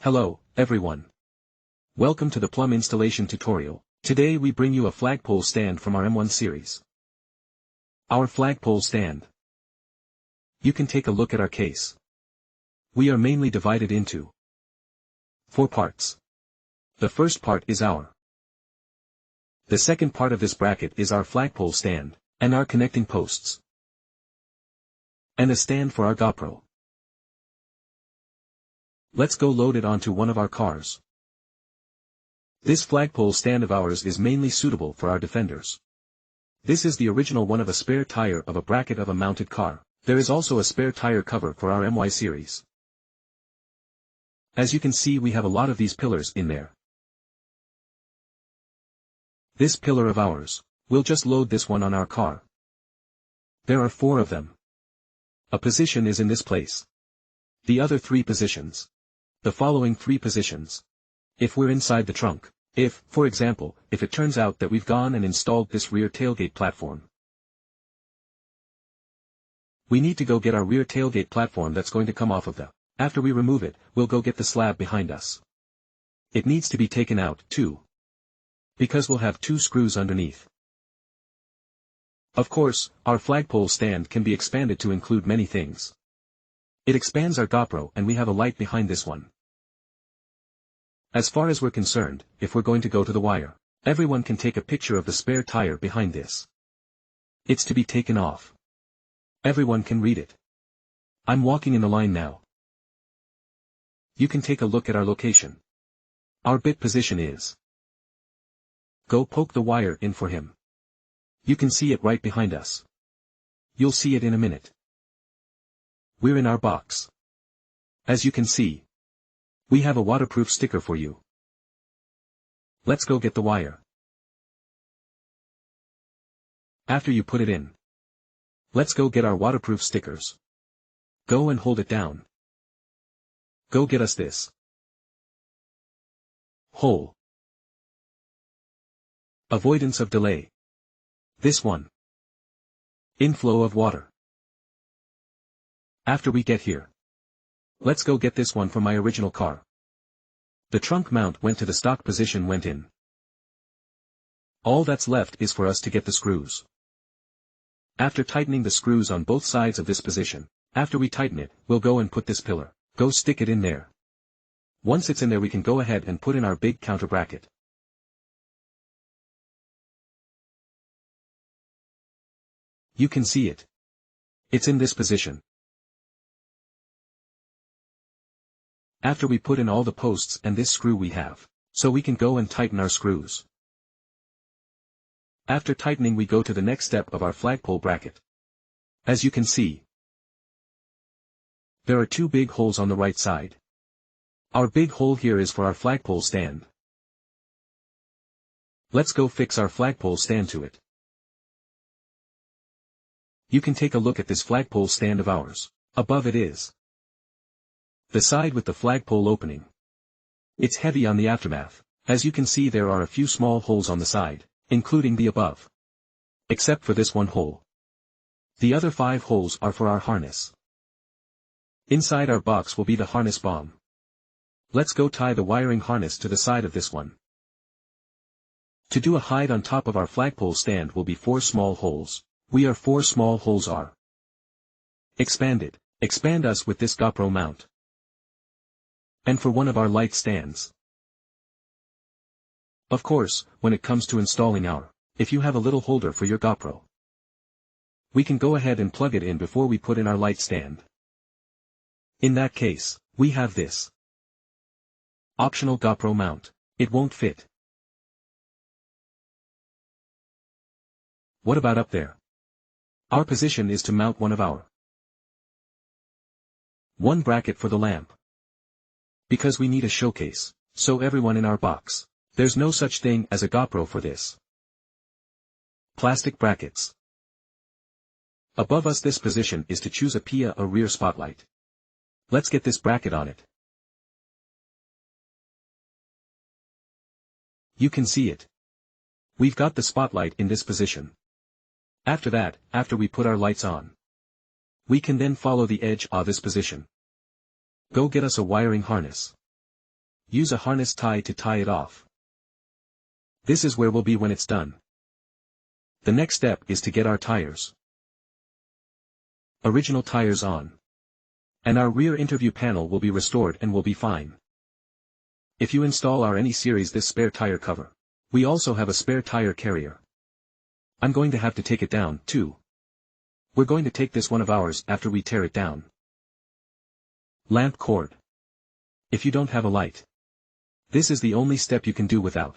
Hello, everyone. Welcome to the Plumb installation tutorial. Today we bring you a flagpole stand from our M1 series. Our flagpole stand. You can take a look at our case. We are mainly divided into 4 parts. The first part is our. The second part of this bracket is our flagpole stand, and our connecting posts. And a stand for our GoPro. Let's go load it onto one of our cars. This flagpole stand of ours is mainly suitable for our defenders. This is the original one of a spare tire of a bracket of a mounted car. There is also a spare tire cover for our MY series. As you can see, we have a lot of these pillars in there. This pillar of ours, we'll just load this one on our car. There are 4 of them. A position is in this place. The other 3 positions. The following 3 positions. If we're inside the trunk. If, for example, if it turns out that we've gone and installed this rear tailgate platform. We need to go get our rear tailgate platform that's going to come off of the. After we remove it, we'll go get the slab behind us. It needs to be taken out, too. Because we'll have 2 screws underneath. Of course, our flagpole stand can be expanded to include many things. It expands our GoPro and we have a light behind this one. As far as we're concerned, if we're going to go to the wire, everyone can take a picture of the spare tire behind this. It's to be taken off. Everyone can read it. I'm walking in the line now. You can take a look at our location. Our bit position is. Go poke the wire in for him. You can see it right behind us. You'll see it in a minute. We're in our box. As you can see, we have a waterproof sticker for you. Let's go get the wire. After you put it in, let's go get our waterproof stickers. Go and hold it down. Go get us this hole. Avoidance of delay. This one. Inflow of water. After we get here, let's go get this one from my original car. The trunk mount went to the stock position, went in. All that's left is for us to get the screws. After tightening the screws on both sides of this position, after we tighten it, we'll go and put this pillar. Go stick it in there. Once it's in there, we can go ahead and put in our big counter bracket. You can see it. It's in this position. After we put in all the posts and this screw we have, so we can go and tighten our screws. After tightening, we go to the next step of our flagpole bracket. As you can see, there are 2 big holes on the right side. Our big hole here is for our flagpole stand. Let's go fix our flagpole stand to it. You can take a look at this flagpole stand of ours. Above it is the side with the flagpole opening. It's heavy on the aftermath. As you can see, there are a few small holes on the side, including the above. Except for this one hole. The other 5 holes are for our harness. Inside our box will be the harness bomb. Let's go tie the wiring harness to the side of this one. To do a hide on top of our flagpole stand will be 4 small holes. We are 4 small holes are expanded. Expand us with this GoPro mount. And for one of our light stands. Of course, when it comes to installing our, if you have a little holder for your GoPro, we can go ahead and plug it in before we put in our light stand. In that case, we have this optional GoPro mount. It won't fit. What about up there? Our position is to mount one of our one bracket for the lamp. Because we need a showcase, so everyone in our box, there's no such thing as a GoPro for this. Plastic brackets. Above us, this position is to choose a rear spotlight. Let's get this bracket on it. You can see it. We've got the spotlight in this position. After that, after we put our lights on, we can then follow the edge of this position. Go get us a wiring harness. use a harness tie to tie it off. This is where we'll be when it's done. The next step is to get our tires. Original tires on. And our rear interview panel will be restored and will be fine. If you install our any series this spare tire cover. We also have a spare tire carrier. I'm going to have to take it down, too. We're going to take this one of ours after we tear it down. Lamp cord. If you don't have a light. This is the only step you can do without.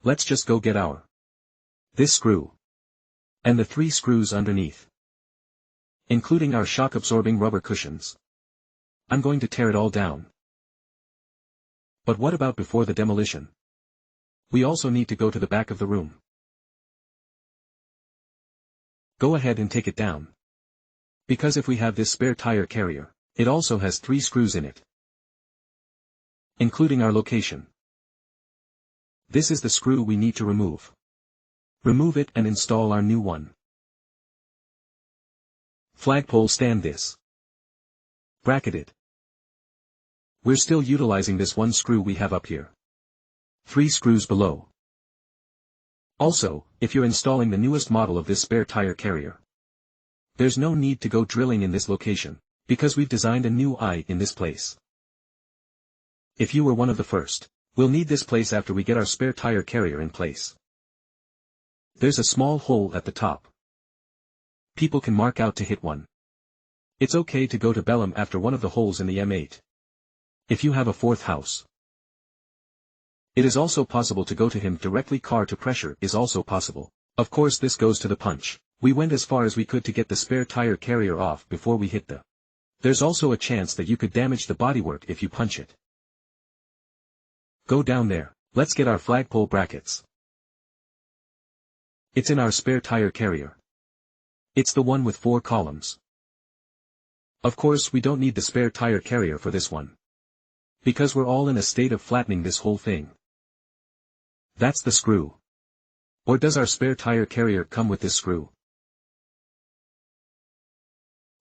Let's just go get this screw. And the 3 screws underneath. Including our shock-absorbing rubber cushions. I'm going to tear it all down. But what about before the demolition? We also need to go to the back of the room. Go ahead and take it down. Because if we have this spare tire carrier, it also has 3 screws in it. Including our location. This is the screw we need to remove. Remove it and install our new one. Flagpole stand this. Bracketed. We're still utilizing this one screw we have up here. 3 screws below. Also, if you're installing the newest model of this spare tire carrier, there's no need to go drilling in this location, because we've designed a new eye in this place. If you were one of the first, we'll need this place after we get our spare tire carrier in place. There's a small hole at the top. People can mark out to hit one. It's okay to go to Bellum after one of the holes in the M8. If you have a 4th house. It is also possible to go to him directly. Car to pressure is also possible. Of course this goes to the punch. We went as far as we could to get the spare tire carrier off before we hit the. There's also a chance that you could damage the bodywork if you punch it. Go down there. Let's get our flagpole brackets. It's in our spare tire carrier. It's the one with 4 columns. Of course we don't need the spare tire carrier for this one. Because we're all in a state of flattening this whole thing. That's the screw. Or does our spare tire carrier come with this screw?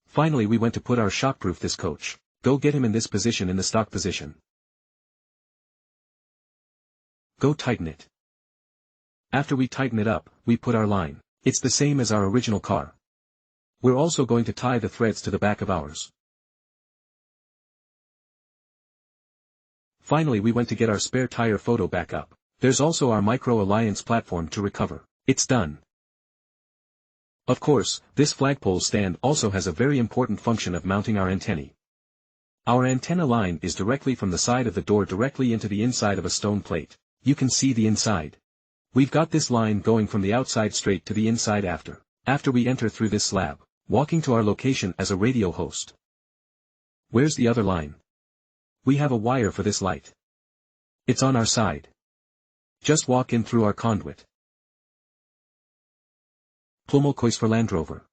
Finally we went to put our shockproof this coach. Go get him in this position in the stock position. Go tighten it. After we tighten it up, we put our line. It's the same as our original car. We're also going to tie the threads to the back of ours. Finally we went to get our spare tire photo back up. There's also our Micro Alliance platform to recover. It's done. Of course, this flagpole stand also has a very important function of mounting our antennae. Our antenna line is directly from the side of the door directly into the inside of a stone plate. You can see the inside. We've got this line going from the outside straight to the inside after we enter through this slab, walking to our location as a radio host. Where's the other line? We have a wire for this light. It's on our side. Just walk in through our conduit. Plumb for Land Rover.